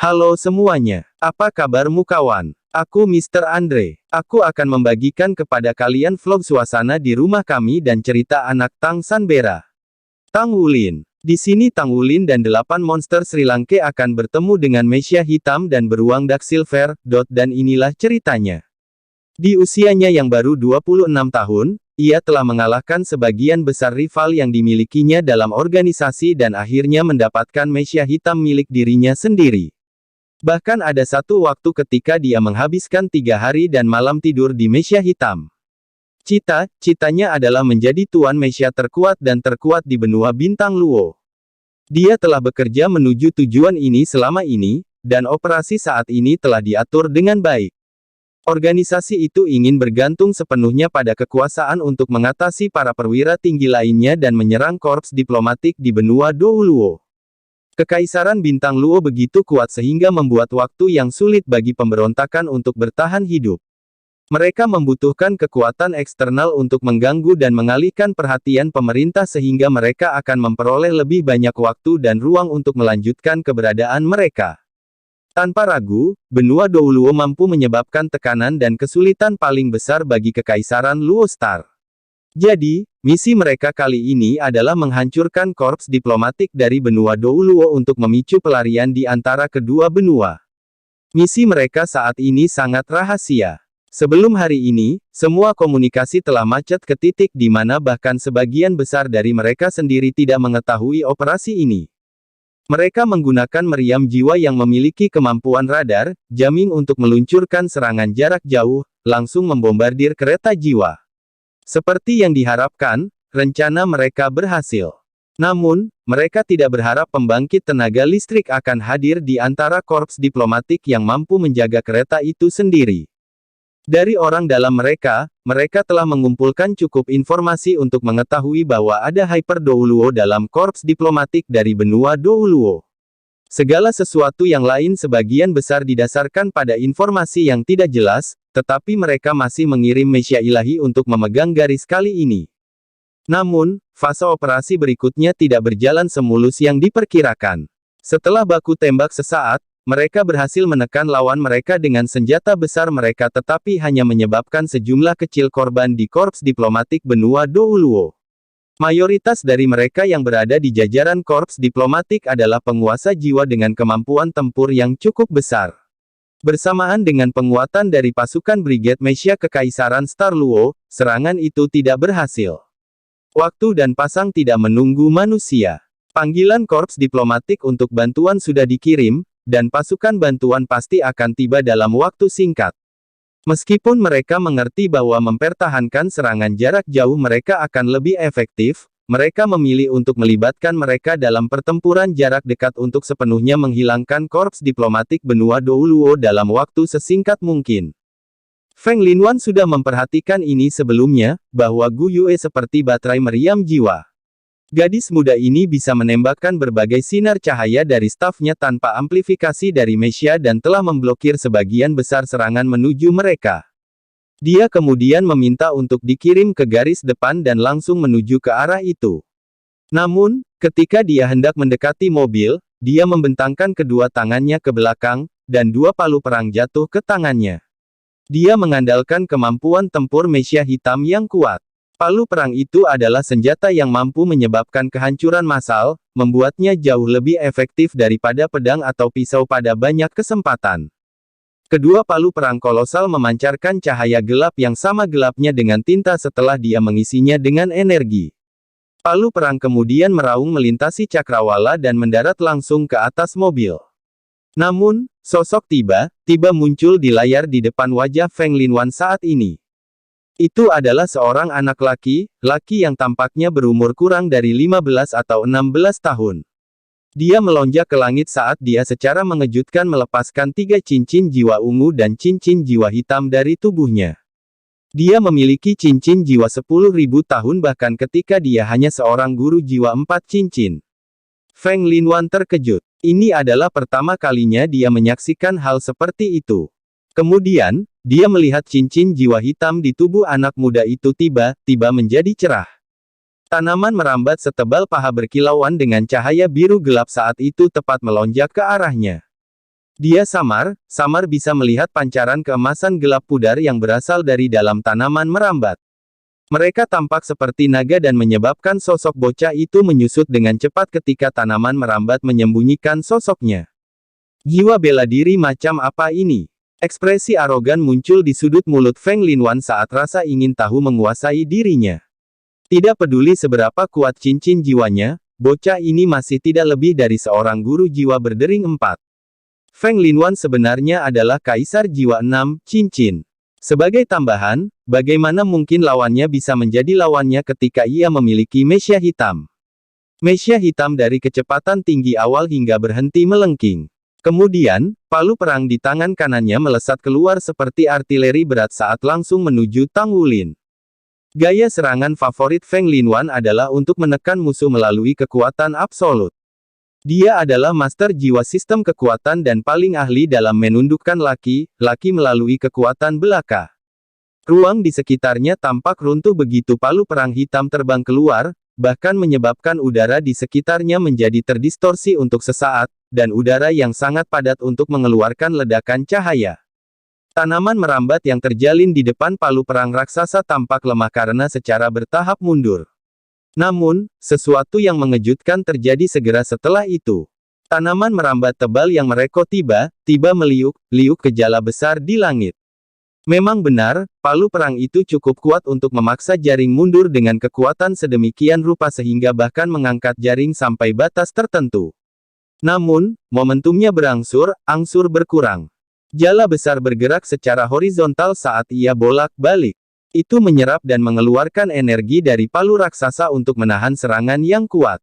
Halo semuanya, apa kabarmu kawan? Aku Mr. Andre. Aku akan membagikan kepada kalian vlog suasana di rumah kami dan cerita anak Tang Sanbera. Tang Wulin. Di sini Tang Wulin dan 8 monster Sri Lanka akan bertemu dengan Mesia hitam dan beruang Dark Silver, dan inilah ceritanya. Di usianya yang baru 26 tahun, ia telah mengalahkan sebagian besar rival yang dimilikinya dalam organisasi dan akhirnya mendapatkan Mesia hitam milik dirinya sendiri. Bahkan ada satu waktu ketika dia menghabiskan 3 hari dan malam tidur di Mesia hitam. Cita-citanya adalah menjadi Tuan Mesia terkuat dan terkuat di benua bintang Luo. Dia telah bekerja menuju tujuan ini selama ini, dan operasi saat ini telah diatur dengan baik. Organisasi itu ingin bergantung sepenuhnya pada kekuasaan untuk mengatasi para perwira tinggi lainnya dan menyerang korps diplomatik di benua Dou Luo. Kekaisaran bintang Luo begitu kuat sehingga membuat waktu yang sulit bagi pemberontakan untuk bertahan hidup. Mereka membutuhkan kekuatan eksternal untuk mengganggu dan mengalihkan perhatian pemerintah sehingga mereka akan memperoleh lebih banyak waktu dan ruang untuk melanjutkan keberadaan mereka. Tanpa ragu, benua Dou Luo mampu menyebabkan tekanan dan kesulitan paling besar bagi Kekaisaran Luo Star. Jadi, misi mereka kali ini adalah menghancurkan korps diplomatik dari benua Dou Luo untuk memicu pelarian di antara kedua benua. Misi mereka saat ini sangat rahasia. Sebelum hari ini, semua komunikasi telah macet ke titik di mana bahkan sebagian besar dari mereka sendiri tidak mengetahui operasi ini. Mereka menggunakan meriam jiwa yang memiliki kemampuan radar, jamming untuk meluncurkan serangan jarak jauh, langsung membombardir kereta jiwa. Seperti yang diharapkan, rencana mereka berhasil. Namun, mereka tidak berharap pembangkit tenaga listrik akan hadir di antara korps diplomatik yang mampu menjaga kereta itu sendiri. Dari orang dalam mereka telah mengumpulkan cukup informasi untuk mengetahui bahwa ada Hyper Dou Luo dalam korps diplomatik dari benua Dou Luo. Segala sesuatu yang lain sebagian besar didasarkan pada informasi yang tidak jelas, tetapi mereka masih mengirim Mesia ilahi untuk memegang garis kali ini. Namun, fase operasi berikutnya tidak berjalan semulus yang diperkirakan. Setelah baku tembak sesaat, mereka berhasil menekan lawan mereka dengan senjata besar mereka tetapi hanya menyebabkan sejumlah kecil korban di korps diplomatik benua Dou Luo. Mayoritas dari mereka yang berada di jajaran korps diplomatik adalah penguasa jiwa dengan kemampuan tempur yang cukup besar. Bersamaan dengan penguatan dari pasukan Brigade Mesia Kekaisaran Star Luo, serangan itu tidak berhasil. Waktu dan pasang tidak menunggu manusia. Panggilan korps diplomatik untuk bantuan sudah dikirim, dan pasukan bantuan pasti akan tiba dalam waktu singkat. Meskipun mereka mengerti bahwa mempertahankan serangan jarak jauh mereka akan lebih efektif, mereka memilih untuk melibatkan mereka dalam pertempuran jarak dekat untuk sepenuhnya menghilangkan korps diplomatik benua Dou Luo dalam waktu sesingkat mungkin. Feng Linwan sudah memperhatikan ini sebelumnya, bahwa Gu Yue seperti baterai meriam jiwa. Gadis muda ini bisa menembakkan berbagai sinar cahaya dari stafnya tanpa amplifikasi dari Mesia dan telah memblokir sebagian besar serangan menuju mereka. Dia kemudian meminta untuk dikirim ke garis depan dan langsung menuju ke arah itu. Namun, ketika dia hendak mendekati mobil, dia membentangkan kedua tangannya ke belakang, dan 2 palu perang jatuh ke tangannya. Dia mengandalkan kemampuan tempur Mesia hitam yang kuat. Palu perang itu adalah senjata yang mampu menyebabkan kehancuran massal, membuatnya jauh lebih efektif daripada pedang atau pisau pada banyak kesempatan. Kedua palu perang kolosal memancarkan cahaya gelap yang sama gelapnya dengan tinta setelah dia mengisinya dengan energi. Palu perang kemudian meraung melintasi cakrawala dan mendarat langsung ke atas mobil. Namun, sosok tiba-tiba muncul di layar di depan wajah Feng Linwan saat ini. Itu adalah seorang anak laki yang tampaknya berumur kurang dari 15 atau 16 tahun. Dia melonjak ke langit saat dia secara mengejutkan melepaskan 3 cincin jiwa ungu dan cincin jiwa hitam dari tubuhnya. Dia memiliki cincin jiwa 10.000 tahun bahkan ketika dia hanya seorang guru jiwa 4 cincin. Feng Linwan terkejut. Ini adalah pertama kalinya dia menyaksikan hal seperti itu. Kemudian, dia melihat cincin jiwa hitam di tubuh anak muda itu tiba-tiba menjadi cerah. Tanaman merambat setebal paha berkilauan dengan cahaya biru gelap saat itu tepat melonjak ke arahnya. Dia samar bisa melihat pancaran keemasan gelap pudar yang berasal dari dalam tanaman merambat. Mereka tampak seperti naga dan menyebabkan sosok bocah itu menyusut dengan cepat ketika tanaman merambat menyembunyikan sosoknya. Jiwa bela diri macam apa ini? Ekspresi arogan muncul di sudut mulut Feng Linwan saat rasa ingin tahu menguasai dirinya. Tidak peduli seberapa kuat cincin jiwanya, bocah ini masih tidak lebih dari seorang guru jiwa berdering 4. Feng Linwan sebenarnya adalah kaisar jiwa 6, cincin. Sebagai tambahan, bagaimana mungkin lawannya bisa menjadi lawannya ketika ia memiliki mesya hitam? Mesya hitam dari kecepatan tinggi awal hingga berhenti melengking. Kemudian, palu perang di tangan kanannya melesat keluar seperti artileri berat saat langsung menuju Tang Wulin. Gaya serangan favorit Feng Linwan adalah untuk menekan musuh melalui kekuatan absolut. Dia adalah master jiwa sistem kekuatan dan paling ahli dalam menundukkan laki melalui kekuatan belaka. Ruang di sekitarnya tampak runtuh begitu palu perang hitam terbang keluar, bahkan menyebabkan udara di sekitarnya menjadi terdistorsi untuk sesaat, dan udara yang sangat padat untuk mengeluarkan ledakan cahaya. Tanaman merambat yang terjalin di depan palu perang raksasa tampak lemah karena secara bertahap mundur. Namun, sesuatu yang mengejutkan terjadi segera setelah itu. Tanaman merambat tebal yang merekot tiba-tiba meliuk-liuk ke jala besar di langit. Memang benar, palu perang itu cukup kuat untuk memaksa jaring mundur dengan kekuatan sedemikian rupa sehingga bahkan mengangkat jaring sampai batas tertentu. Namun, momentumnya berangsur-angsur berkurang. Jala besar bergerak secara horizontal saat ia bolak-balik. Itu menyerap dan mengeluarkan energi dari palu raksasa untuk menahan serangan yang kuat.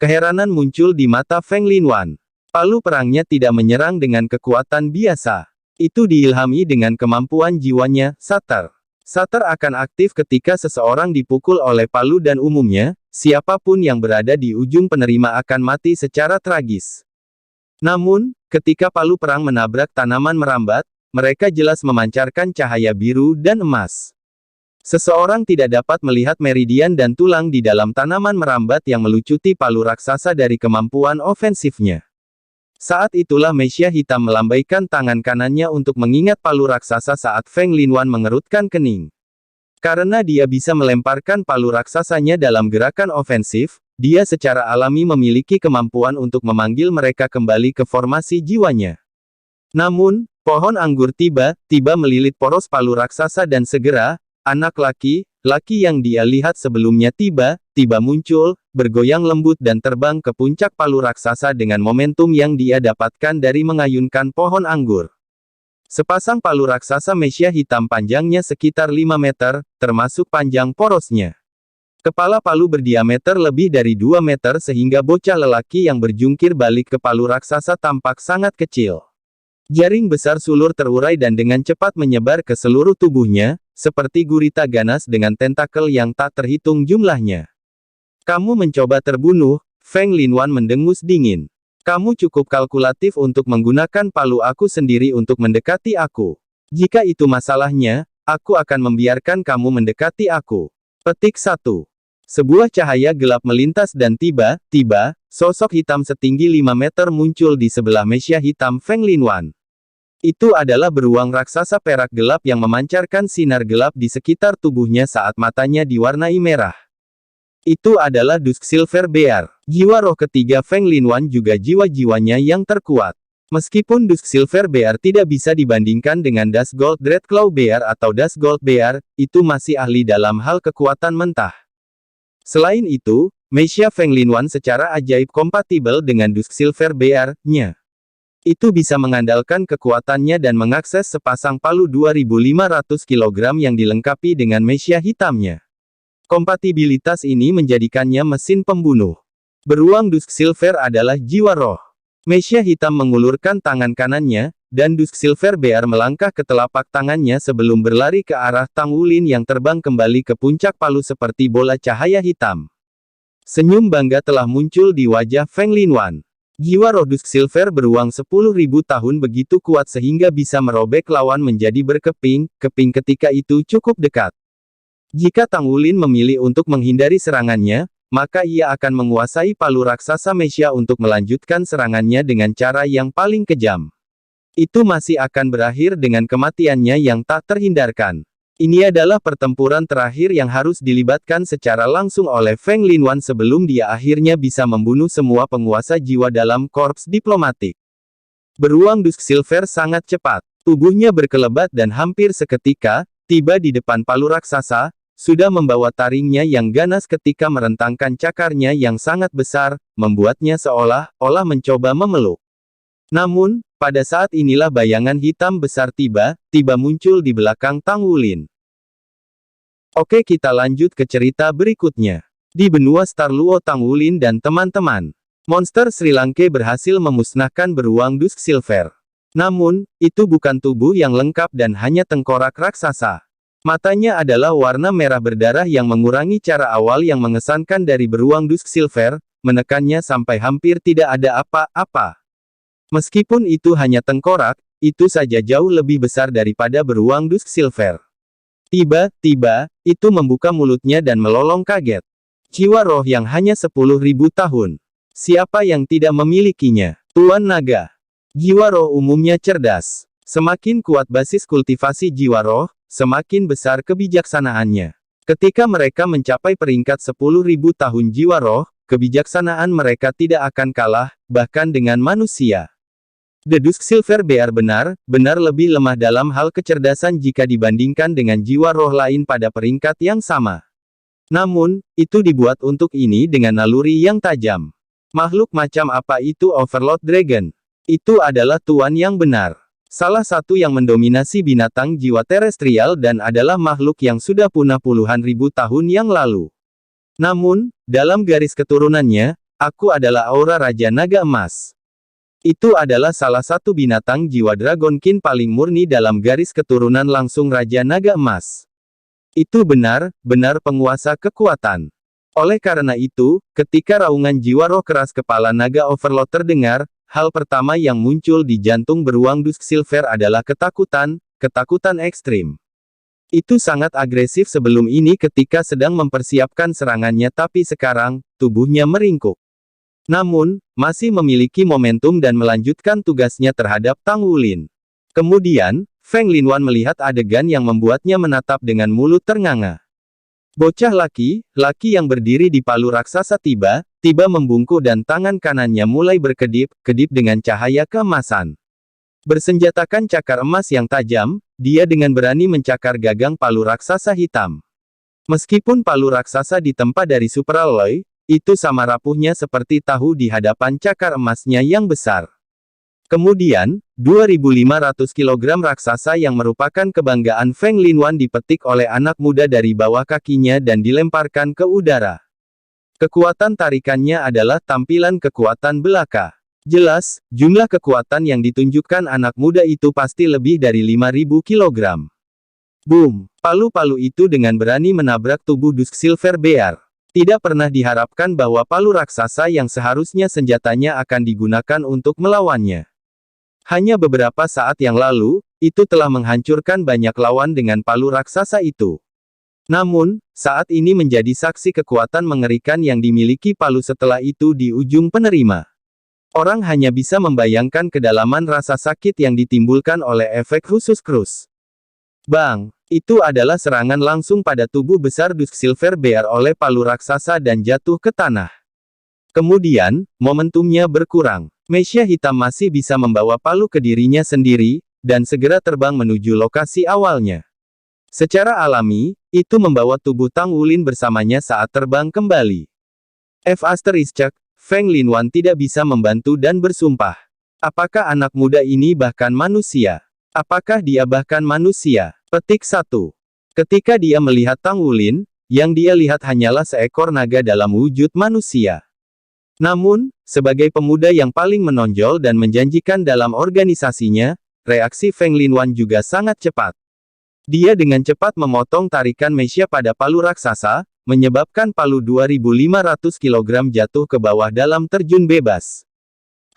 Keheranan muncul di mata Feng Linwan. Palu perangnya tidak menyerang dengan kekuatan biasa. Itu diilhami dengan kemampuan jiwanya, Satar. Satar akan aktif ketika seseorang dipukul oleh palu dan umumnya, siapapun yang berada di ujung penerima akan mati secara tragis. Namun, ketika palu perang menabrak tanaman merambat, mereka jelas memancarkan cahaya biru dan emas. Seseorang tidak dapat melihat meridian dan tulang di dalam tanaman merambat yang melucuti palu raksasa dari kemampuan ofensifnya. Saat itulah mesya hitam melambaikan tangan kanannya untuk mengingat palu raksasa saat Feng Linwan mengerutkan kening. Karena dia bisa melemparkan palu raksasanya dalam gerakan ofensif, dia secara alami memiliki kemampuan untuk memanggil mereka kembali ke formasi jiwanya. Namun, pohon anggur tiba-tiba melilit poros palu raksasa dan segera, anak laki-laki yang dia lihat sebelumnya tiba-tiba muncul, bergoyang lembut dan terbang ke puncak palu raksasa dengan momentum yang dia dapatkan dari mengayunkan pohon anggur. Sepasang palu raksasa mesya hitam panjangnya sekitar 5 meter, termasuk panjang porosnya. Kepala palu berdiameter lebih dari 2 meter sehingga bocah lelaki yang berjungkir balik ke palu raksasa tampak sangat kecil. Jaring besar sulur terurai dan dengan cepat menyebar ke seluruh tubuhnya, seperti gurita ganas dengan tentakel yang tak terhitung jumlahnya. Kamu mencoba terbunuh, Feng Linwan mendengus dingin. Kamu cukup kalkulatif untuk menggunakan palu aku sendiri untuk mendekati aku. Jika itu masalahnya, aku akan membiarkan kamu mendekati aku. Petik 1. Sebuah cahaya gelap melintas dan tiba-tiba, sosok hitam setinggi 5 meter muncul di sebelah mesya hitam Feng Linwan. Itu adalah beruang raksasa perak gelap yang memancarkan sinar gelap di sekitar tubuhnya saat matanya diwarnai merah. Itu adalah Dusk Silver Bear. Jiwa roh ketiga Feng Linwan juga jiwa-jiwanya yang terkuat. Meskipun Dusk Silver Bear tidak bisa dibandingkan dengan Dusk Gold Dreadclaw Bear atau Dusk Gold Bear, itu masih ahli dalam hal kekuatan mentah. Selain itu, mesya Feng Linwan secara ajaib kompatibel dengan Dusk Silver Bear-nya. Itu bisa mengandalkan kekuatannya dan mengakses sepasang palu 2.500 kg yang dilengkapi dengan mesya hitamnya. Kompatibilitas ini menjadikannya mesin pembunuh. Beruang Dusk Silver adalah jiwa roh. Mesya hitam mengulurkan tangan kanannya, dan Dusk Silver Bear melangkah ke telapak tangannya sebelum berlari ke arah Tang Wulin yang terbang kembali ke puncak palu seperti bola cahaya hitam. Senyum bangga telah muncul di wajah Feng Linwan. Jiwa roh Dusk Silver beruang 10.000 tahun begitu kuat sehingga bisa merobek lawan menjadi berkeping-keping ketika itu cukup dekat. Jika Tang Wulin memilih untuk menghindari serangannya, maka ia akan menguasai palu raksasa Mesya untuk melanjutkan serangannya dengan cara yang paling kejam. Itu masih akan berakhir dengan kematiannya yang tak terhindarkan. Ini adalah pertempuran terakhir yang harus dilibatkan secara langsung oleh Feng Linwan sebelum dia akhirnya bisa membunuh semua penguasa jiwa dalam korps diplomatik. Beruang Dusk Silver sangat cepat. Tubuhnya berkelebat dan hampir seketika, tiba di depan palu raksasa, sudah membawa taringnya yang ganas ketika merentangkan cakarnya yang sangat besar, membuatnya seolah-olah mencoba memeluk. Namun, pada saat inilah bayangan hitam besar tiba-tiba muncul di belakang Tang Wulin. Oke, kita lanjut ke cerita berikutnya. Di benua Star Luo, Tang Wulin dan teman-teman monster Sri Lanka berhasil memusnahkan beruang Dusk Silver. Namun, itu bukan tubuh yang lengkap dan hanya tengkorak raksasa. Matanya adalah warna merah berdarah yang mengurangi cara awal yang mengesankan dari beruang Dusk Silver, menekannya sampai hampir tidak ada apa-apa. Meskipun itu hanya tengkorak, itu saja jauh lebih besar daripada beruang Dusk Silver. Tiba-tiba, itu membuka mulutnya dan melolong kaget. Jiwa roh yang hanya 10.000 tahun. Siapa yang tidak memilikinya? Tuan Naga. Jiwa roh umumnya cerdas. Semakin kuat basis kultivasi jiwa roh, semakin besar kebijaksanaannya. Ketika mereka mencapai peringkat 10.000 tahun jiwa roh, kebijaksanaan mereka tidak akan kalah, bahkan dengan manusia. The Dusk Silver Bear benar-benar lebih lemah dalam hal kecerdasan jika dibandingkan dengan jiwa roh lain pada peringkat yang sama. Namun, itu dibuat untuk ini dengan naluri yang tajam. Makhluk macam apa itu Overlord Dragon? Itu adalah tuan yang benar. Salah satu yang mendominasi binatang jiwa terestrial dan adalah makhluk yang sudah punah puluhan ribu tahun yang lalu. Namun, dalam garis keturunannya, aku adalah aura Raja Naga Emas. Itu adalah salah satu binatang jiwa Dragonkin paling murni dalam garis keturunan langsung Raja Naga Emas. Itu benar-benar penguasa kekuatan. Oleh karena itu, ketika raungan jiwa roh keras kepala naga Overlord terdengar, hal pertama yang muncul di jantung beruang Dusk Silver adalah ketakutan ekstrim. Itu sangat agresif sebelum ini ketika sedang mempersiapkan serangannya, tapi sekarang, tubuhnya meringkuk. Namun, masih memiliki momentum dan melanjutkan tugasnya terhadap Tang Wulin. Kemudian, Feng Linwan melihat adegan yang membuatnya menatap dengan mulut ternganga. Bocah laki yang berdiri di palu raksasa tiba-tiba membungkuk dan tangan kanannya mulai berkedip-kedip dengan cahaya keemasan. Bersenjatakan cakar emas yang tajam, dia dengan berani mencakar gagang palu raksasa hitam. Meskipun palu raksasa ditempa dari superalloy, itu sama rapuhnya seperti tahu di hadapan cakar emasnya yang besar. Kemudian, 2.500 kg raksasa yang merupakan kebanggaan Feng Linwan dipetik oleh anak muda dari bawah kakinya dan dilemparkan ke udara. Kekuatan tarikannya adalah tampilan kekuatan belaka. Jelas, jumlah kekuatan yang ditunjukkan anak muda itu pasti lebih dari 5.000 kg. Boom! Palu-palu itu dengan berani menabrak tubuh Dusk Silver Bear. Tidak pernah diharapkan bahwa palu raksasa yang seharusnya senjatanya akan digunakan untuk melawannya. Hanya beberapa saat yang lalu, itu telah menghancurkan banyak lawan dengan palu raksasa itu. Namun, saat ini menjadi saksi kekuatan mengerikan yang dimiliki palu setelah itu di ujung penerima. Orang hanya bisa membayangkan kedalaman rasa sakit yang ditimbulkan oleh efek khusus Krus. Bang! Itu adalah serangan langsung pada tubuh besar Dusk Silver Bear oleh palu raksasa dan jatuh ke tanah. Kemudian, momentumnya berkurang. Mesya hitam masih bisa membawa palu ke dirinya sendiri, dan segera terbang menuju lokasi awalnya. Secara alami, itu membawa tubuh Tang Wulin bersamanya saat terbang kembali. Feng Linwan tidak bisa membantu dan bersumpah. Apakah anak muda ini bahkan manusia? Apakah dia bahkan manusia? Petik 1. Ketika dia melihat Tang Wulin, yang dia lihat hanyalah seekor naga dalam wujud manusia. Namun, sebagai pemuda yang paling menonjol dan menjanjikan dalam organisasinya, reaksi Feng Linwan juga sangat cepat. Dia dengan cepat memotong tarikan Mesya pada palu raksasa, menyebabkan palu 2.500 kg jatuh ke bawah dalam terjun bebas.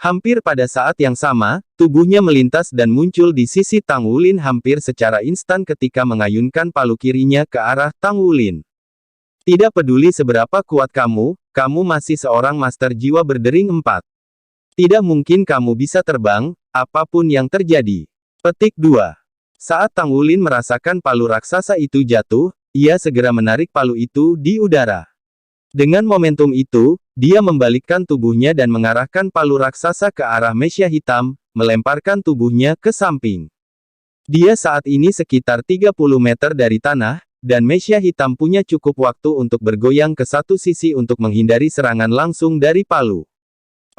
Hampir pada saat yang sama, tubuhnya melintas dan muncul di sisi Tang Wulin hampir secara instan ketika mengayunkan palu kirinya ke arah Tang Wulin. Tidak peduli seberapa kuat kamu, kamu masih seorang master jiwa berdering 4. Tidak mungkin kamu bisa terbang, apapun yang terjadi. Petik 2. Saat Tang Wulin merasakan palu raksasa itu jatuh, ia segera menarik palu itu di udara. Dengan momentum itu, dia membalikkan tubuhnya dan mengarahkan palu raksasa ke arah Mesya hitam, melemparkan tubuhnya ke samping. Dia saat ini sekitar 30 meter dari tanah, dan Mesya hitam punya cukup waktu untuk bergoyang ke satu sisi untuk menghindari serangan langsung dari palu.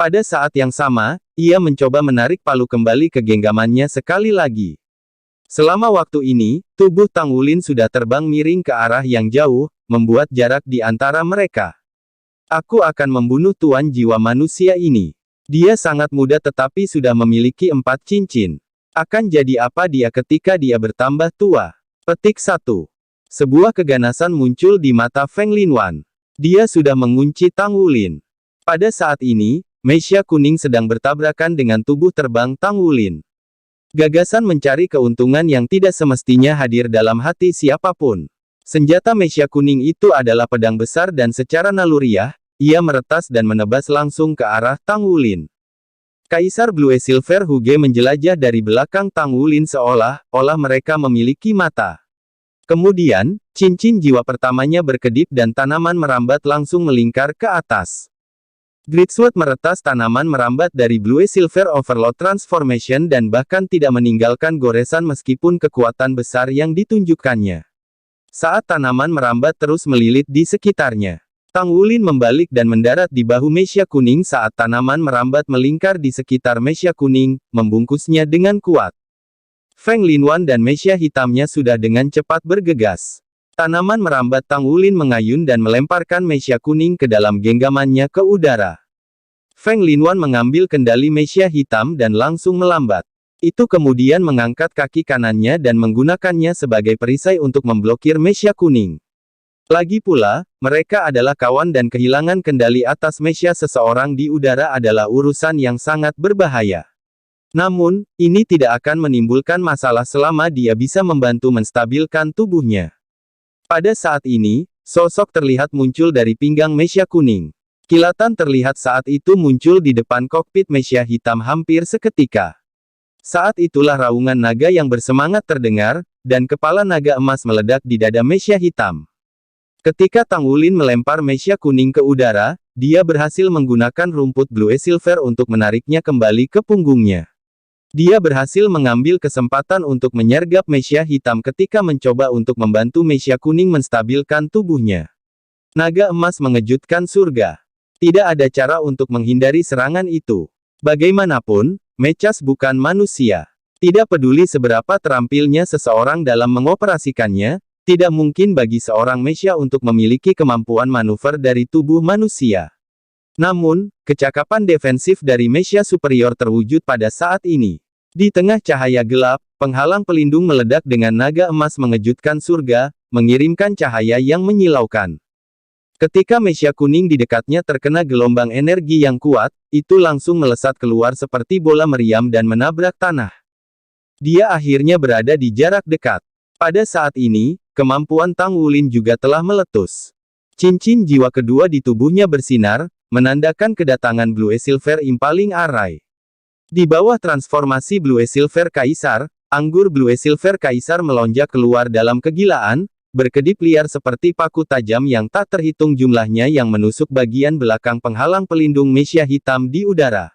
Pada saat yang sama, ia mencoba menarik palu kembali ke genggamannya sekali lagi. Selama waktu ini, tubuh Tang Wulin sudah terbang miring ke arah yang jauh, membuat jarak di antara mereka. Aku akan membunuh tuan jiwa manusia ini. Dia sangat muda tetapi sudah memiliki 4 cincin. Akan jadi apa dia ketika dia bertambah tua? Petik 1. Sebuah keganasan muncul di mata Feng Linwan. Dia sudah mengunci Tang Wulin. Pada saat ini, Mesya kuning sedang bertabrakan dengan tubuh terbang Tang Wulin. Gagasan mencari keuntungan yang tidak semestinya hadir dalam hati siapapun. Senjata Mesya kuning itu adalah pedang besar dan secara naluriah, ia meretas dan menebas langsung ke arah Tang Wulin. Kaisar Blue Silver Huge menjelajah dari belakang Tang Wulin seolah-olah mereka memiliki mata. Kemudian, cincin jiwa pertamanya berkedip dan tanaman merambat langsung melingkar ke atas. Greatsword meretas tanaman merambat dari Blue Silver Overload Transformation dan bahkan tidak meninggalkan goresan meskipun kekuatan besar yang ditunjukkannya. Saat tanaman merambat terus melilit di sekitarnya, Tang Wulin membalik dan mendarat di bahu Mesya kuning saat tanaman merambat melingkar di sekitar Mesya kuning, membungkusnya dengan kuat. Feng Linwan dan Mesya hitamnya sudah dengan cepat bergegas. Tanaman merambat Tang Wulin mengayun dan melemparkan Mesya kuning ke dalam genggamannya ke udara. Feng Linwan mengambil kendali Mesya hitam dan langsung melambat. Itu kemudian mengangkat kaki kanannya dan menggunakannya sebagai perisai untuk memblokir Mesya kuning. Lagi pula, mereka adalah kawan dan kehilangan kendali atas Mesya seseorang di udara adalah urusan yang sangat berbahaya. Namun, ini tidak akan menimbulkan masalah selama dia bisa membantu menstabilkan tubuhnya. Pada saat ini, sosok terlihat muncul dari pinggang Mesya kuning. Kilatan terlihat saat itu muncul di depan kokpit Mesya hitam hampir seketika. Saat itulah raungan naga yang bersemangat terdengar, dan kepala naga emas meledak di dada Mesya hitam. Ketika Tang Wulin melempar Mesya kuning ke udara, dia berhasil menggunakan rumput Blue Silver untuk menariknya kembali ke punggungnya. Dia berhasil mengambil kesempatan untuk menyergap Mesya hitam ketika mencoba untuk membantu Mesya kuning menstabilkan tubuhnya. Naga emas mengejutkan surga. Tidak ada cara untuk menghindari serangan itu. Bagaimanapun, Mechas bukan manusia. Tidak peduli seberapa terampilnya seseorang dalam mengoperasikannya, tidak mungkin bagi seorang Mesya untuk memiliki kemampuan manuver dari tubuh manusia. Namun, kecakapan defensif dari Mesya superior terwujud pada saat ini. Di tengah cahaya gelap, penghalang pelindung meledak dengan naga emas mengejutkan surga, mengirimkan cahaya yang menyilaukan. Ketika Mesya kuning di dekatnya terkena gelombang energi yang kuat, itu langsung melesat keluar seperti bola meriam dan menabrak tanah. Dia akhirnya berada di jarak dekat. Pada saat ini, kemampuan Tang Wulin juga telah meletus. Cincin jiwa kedua di tubuhnya bersinar, menandakan kedatangan Blue Silver Impaling Array. Di bawah transformasi Blue Silver Kaisar, anggur Blue Silver Kaisar melonjak keluar dalam kegilaan, berkedip liar seperti paku tajam yang tak terhitung jumlahnya yang menusuk bagian belakang penghalang pelindung Mesya hitam di udara.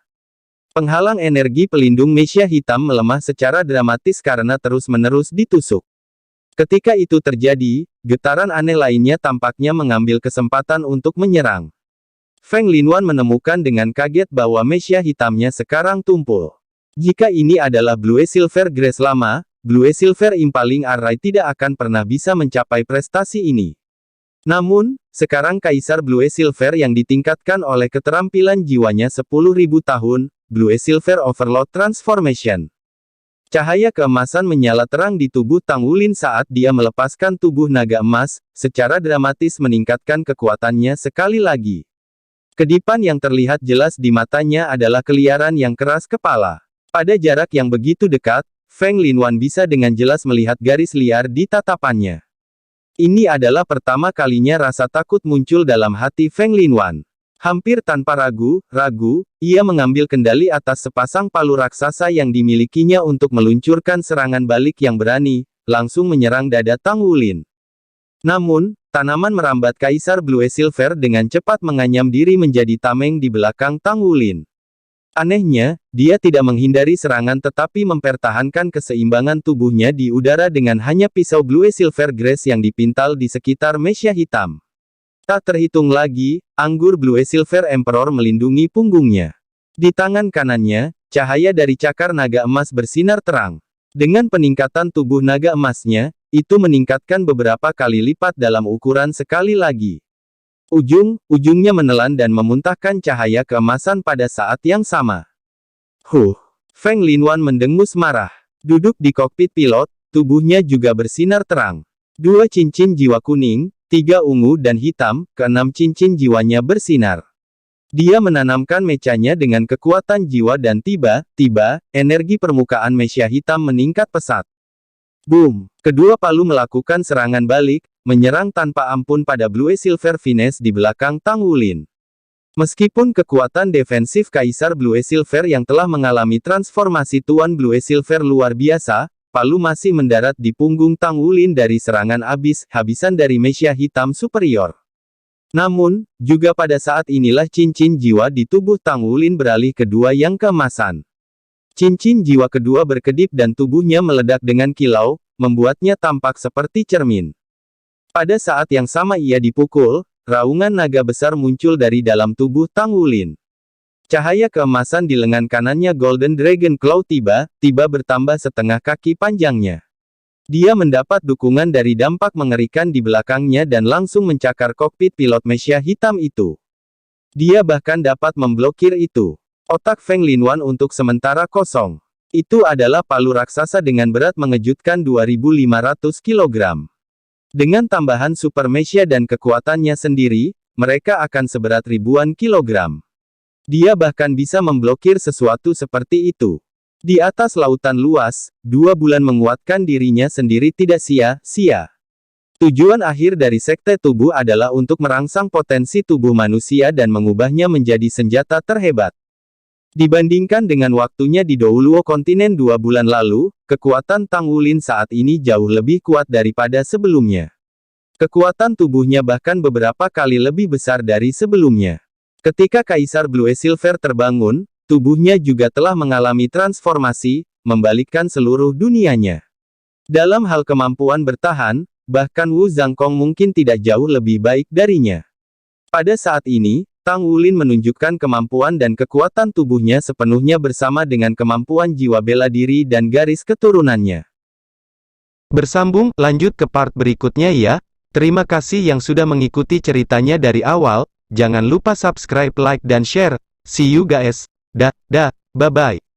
Penghalang energi pelindung Mesya hitam melemah secara dramatis karena terus-menerus ditusuk. Ketika itu terjadi, getaran aneh lainnya tampaknya mengambil kesempatan untuk menyerang. Feng Linwan menemukan dengan kaget bahwa Mesya hitamnya sekarang tumpul. Jika ini adalah Blue Silver Grace lama, Blue Silver Impaling Array tidak akan pernah bisa mencapai prestasi ini. Namun, sekarang Kaisar Blue Silver yang ditingkatkan oleh keterampilan jiwanya 10.000 tahun, Blue Silver Overload Transformation. Cahaya keemasan menyala terang di tubuh Tang Wulin saat dia melepaskan tubuh naga emas, secara dramatis meningkatkan kekuatannya sekali lagi. Kedipan yang terlihat jelas di matanya adalah keliaran yang keras kepala. Pada jarak yang begitu dekat, Feng Linwan bisa dengan jelas melihat garis liar di tatapannya. Ini adalah pertama kalinya rasa takut muncul dalam hati Feng Linwan. Hampir tanpa ragu, ia mengambil kendali atas sepasang palu raksasa yang dimilikinya untuk meluncurkan serangan balik yang berani, langsung menyerang dada Tang Wulin. Namun, tanaman merambat Kaisar Blue Silver dengan cepat menganyam diri menjadi tameng di belakang Tang Wulin. Anehnya, dia tidak menghindari serangan tetapi mempertahankan keseimbangan tubuhnya di udara dengan hanya pisau Blue Silver Grace yang dipintal di sekitar mesia hitam. Tak terhitung lagi, anggur Blue Silver Emperor melindungi punggungnya. Di tangan kanannya, cahaya dari cakar naga emas bersinar terang. Dengan peningkatan tubuh naga emasnya, itu meningkatkan beberapa kali lipat dalam ukuran sekali lagi. Ujungnya menelan dan memuntahkan cahaya keemasan pada saat yang sama. Feng Linwan mendengus marah. Duduk di kokpit pilot, tubuhnya juga bersinar terang. 2 cincin jiwa kuning, 3 ungu dan hitam, ke-6 cincin jiwanya bersinar. Dia menanamkan mecanya dengan kekuatan jiwa dan tiba-tiba, energi permukaan mesia hitam meningkat pesat. Boom! Kedua palu melakukan serangan balik, menyerang tanpa ampun pada Blue Silver Finesse di belakang Tang Wulin. Meskipun kekuatan defensif Kaisar Blue Silver yang telah mengalami transformasi Tuan Blue Silver luar biasa, palu masih mendarat di punggung Tang Wulin dari serangan habis-habisan dari mesia hitam superior. Namun, juga pada saat inilah cincin jiwa di tubuh Tang Wulin beralih kedua yang keemasan. Cincin jiwa kedua berkedip dan tubuhnya meledak dengan kilau, membuatnya tampak seperti cermin. Pada saat yang sama ia dipukul, raungan naga besar muncul dari dalam tubuh Tang Wulin. Cahaya keemasan di lengan kanannya Golden Dragon Claw tiba-tiba bertambah setengah kaki panjangnya. Dia mendapat dukungan dari dampak mengerikan di belakangnya dan langsung mencakar kokpit pilot mesia hitam itu. Dia bahkan dapat memblokir itu. Otak Feng Linwan untuk sementara kosong. Itu adalah palu raksasa dengan berat mengejutkan 2.500 kg. Dengan tambahan super mesia dan kekuatannya sendiri, mereka akan seberat ribuan kilogram. Dia bahkan bisa memblokir sesuatu seperti itu. Di atas lautan luas, 2 bulan menguatkan dirinya sendiri tidak sia-sia. Tujuan akhir dari sekte tubuh adalah untuk merangsang potensi tubuh manusia dan mengubahnya menjadi senjata terhebat. Dibandingkan dengan waktunya di Douluo kontinen 2 bulan lalu, kekuatan Tang Wulin saat ini jauh lebih kuat daripada sebelumnya. Kekuatan tubuhnya bahkan beberapa kali lebih besar dari sebelumnya. Ketika Kaisar Blue Silver terbangun, tubuhnya juga telah mengalami transformasi, membalikkan seluruh dunianya. Dalam hal kemampuan bertahan, bahkan Wu Zhangkong mungkin tidak jauh lebih baik darinya. Pada saat ini, Tang Wulin menunjukkan kemampuan dan kekuatan tubuhnya sepenuhnya bersama dengan kemampuan jiwa bela diri dan garis keturunannya. Bersambung, lanjut ke part berikutnya ya. Terima kasih yang sudah mengikuti ceritanya dari awal. Jangan lupa subscribe, like, dan share. See you guys. Bye-bye.